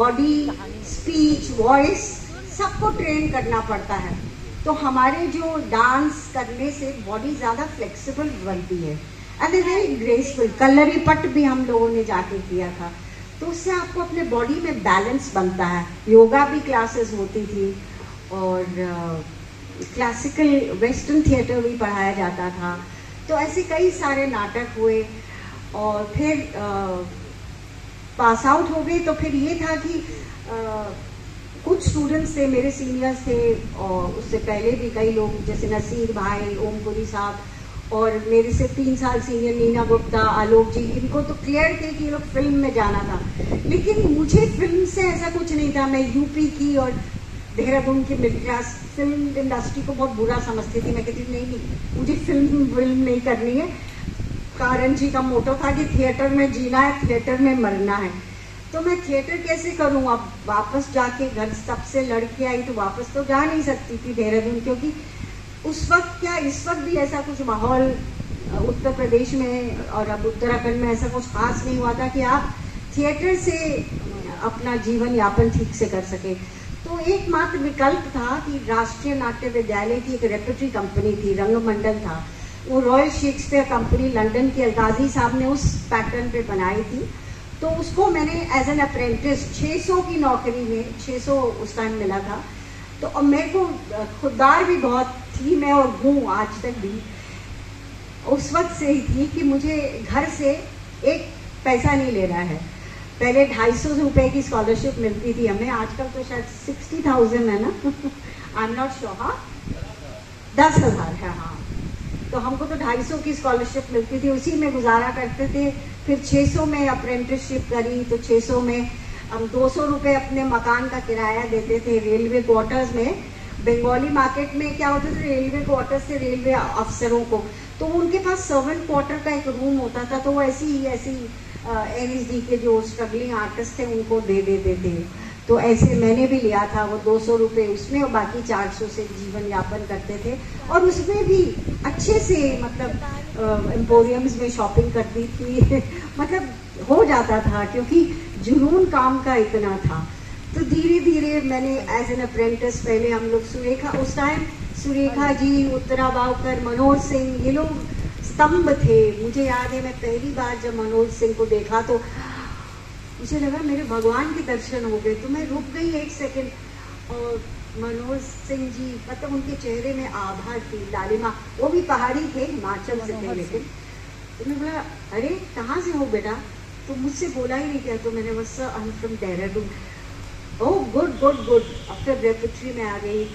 Body, speech, voice सबको train करना पड़ता है। तो हमारे जो डांस करने से बॉडी ज़्यादा फ्लेक्सिबल बनती है एंड वेरी ग्रेसफुल। कलरी पट भी हम लोगों ने जाके किया था, तो उससे आपको अपने बॉडी में बैलेंस बनता है। योगा भी क्लासेस होती थी और क्लासिकल वेस्टर्न थिएटर भी पढ़ाया जाता था। तो ऐसे कई सारे नाटक हुए और फिर पास आउट हो गए। तो फिर ये था कि कुछ स्टूडेंट्स थे, मेरे सीनियर्स थे और उससे पहले भी कई लोग जैसे नसीर भाई, ओमपुरी साहब और मेरे से 3 साल सीनियर नीना गुप्ता, आलोक जी, इनको तो क्लियर थे कि ये लोग फिल्म में जाना था। लेकिन मुझे फिल्म से ऐसा कुछ नहीं था। मैं यूपी की और देहरादून की मिडिल क्लास फिल्म इंडस्ट्री को बहुत बुरा समझती थी। मैं कहती थी नहीं, मुझे फिल्म नहीं करनी है। कारण जी का मोटो था कि थिएटर में जीना है, थिएटर में मरना है। तो मैं थिएटर कैसे करूं? अब वापस जाके घर सबसे लड़के आई तो वापस तो जा नहीं सकती थी देहरादून, क्योंकि उस वक्त क्या इस वक्त भी ऐसा कुछ माहौल उत्तर प्रदेश में और अब उत्तराखंड में ऐसा कुछ खास नहीं हुआ था कि आप थिएटर से अपना जीवन यापन ठीक से कर सके। तो एकमात्र विकल्प था कि राष्ट्रीय नाट्य विद्यालय की एक रेपर्टरी कंपनी थी, रंगमंडल था, वो रॉयल शेक्सपियर कंपनी लंदन की अलकाजी साहब ने उस पैटर्न पे बनाई थी। तो उसको मैंने एज एन अप्रेंटिस 600 की नौकरी में 600 उस टाइम मिला था। तो अब मेरे को खुददार भी बहुत थी, मैं और हूँ आज तक भी, उस वक्त से ही थी कि मुझे घर से एक पैसा नहीं लेना है। पहले 250 रुपए की स्कॉलरशिप मिलती थी हमें, आजकल तो शायद 60,000 है ना। I am not sure. हाँ, 10,000 है। हाँ, तो हमको तो 250 की स्कॉलरशिप मिलती थी, उसी में गुजारा करते थे। फिर 600 में अप्रेंटिसशिप करी, तो 600 में हम 200 रुपये अपने मकान का किराया देते थे रेलवे क्वार्टर्स में। बंगाली मार्केट में क्या होता था, रेलवे क्वार्टर्स से रेलवे अफसरों को, तो उनके पास सर्वेंट क्वार्टर का एक रूम होता था, तो वो ऐसी NSD के जो स्ट्रगलिंग आर्टिस्ट थे उनको दे देते थे। तो ऐसे मैंने भी लिया था वो 200 रुपये उसमें, और बाकी 400 से जीवन यापन करते थे। और उसमें भी अच्छे से मतलब एम्पोरियम्स में शॉपिंग करती थी। मतलब हो जाता था, क्योंकि जुनून काम का इतना था। तो धीरे धीरे मैंने एज एन अप्रेंटिस, पहले हम लोग सुरेखा, उस टाइम सुरेखा जी, उत्तरा बावकर, मनोज सिंह, ये लोग स्तंभ थे। मुझे याद है मैं पहली बार जब मनोज सिंह को देखा तो मुझे लगा मेरे भगवान के दर्शन हो गए। तो मैं रुक गई 1 सेकंड और मनोज सिंह जी, मतलब उनके चेहरे में आभा थी, लालिमा। वो भी पहाड़ी थे, हिमाचल से थे। लेकिन तो मैं बोला, अरे कहाँ से हो बेटा? तो मुझसे बोला ही नहीं क्या। तो मैंने बस I am from Dehradun. Oh good good good. After repertory में आ गई।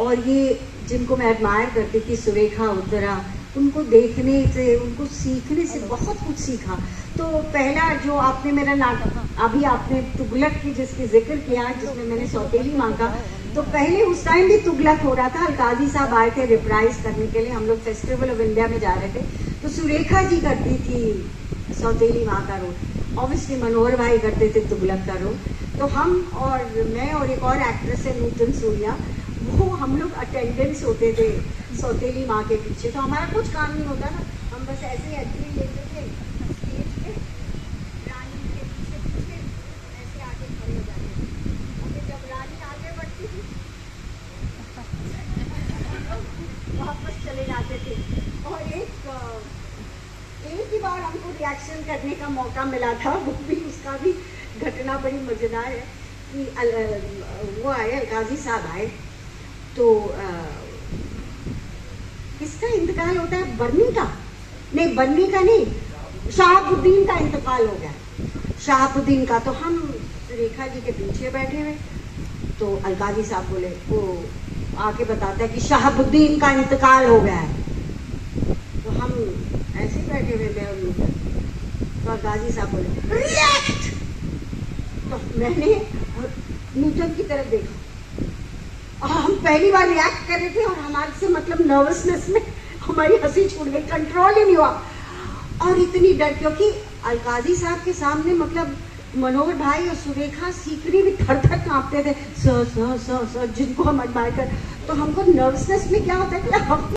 और ये जिनको मैं एडमायर करती थी, सुरेखा, उत्तरा, उनको देखने से, उनको सीखने से बहुत कुछ सीखा। तो पहला जो आपने मेरा नाटक, अभी आपने तुगलक की जिसकी जिक्र किया, जिसमें मैंने सौतेली मांगा, तो पहले उस टाइम भी तुगलक हो रहा था। अलकाजी साहब आए थे रिप्राइज करने के लिए, हम लोग फेस्टिवल ऑफ इंडिया में जा रहे थे। तो सुरेखा जी करती थी सौतेली माँ का रोल, ऑब्वियसली मनोहर भाई करते थे तुगलक का रोल। तो हम और मैं और एक और एक्ट्रेस है नूतन सूर्या, वो हम लोग अटेंडेंस होते थे सौतेली माँ के पीछे। तो हमारा कुछ काम नहीं होता ना, हम बस ऐसे ही एंट्री लेते थे स्टेज पे, रानी के पीछे पीछे ऐसे आगे खड़े हो जाते थे। और फिर जब रानी आगे बढ़ती थी वापस चले जाते थे। और एक ही बार हमको रिएक्शन करने का मौका मिला था, वो भी उसका भी घटना बड़ी मजेदार है कि वो आए, अलकाजी साहब आए, तो किसका इंतकाल होता है? बर्नी का नहीं, बर्नी का नहीं, शहाबुद्दीन का इंतकाल हो गया, शहाबुद्दीन का। तो हम रेखा जी के पीछे बैठे हुए, तो अलकाजी साहब बोले, वो आके बताता है कि शहाबुद्दीन का इंतकाल हो गया है। तो हम ऐसे बैठे हुए मैं और नूतन, तो अलकाजी साहब बोले रिएक्ट। तो मैंने नूतन की तरफ देखा, हम पहली बार रिएक्ट कर रहे थे और हमारे से मतलब नर्वसनेस में हमारी हंसी छूट गई, कंट्रोल ही नहीं हुआ। और इतनी डर, क्योंकि अलकाजी साहब के सामने मतलब मनोहर भाई और सुरेखा सीकरी भी थर थर कांपते थे, सर सर सर सर, जिनको हम एडमायर कर। तो हमको नर्वसनेस में क्या होता है कि हम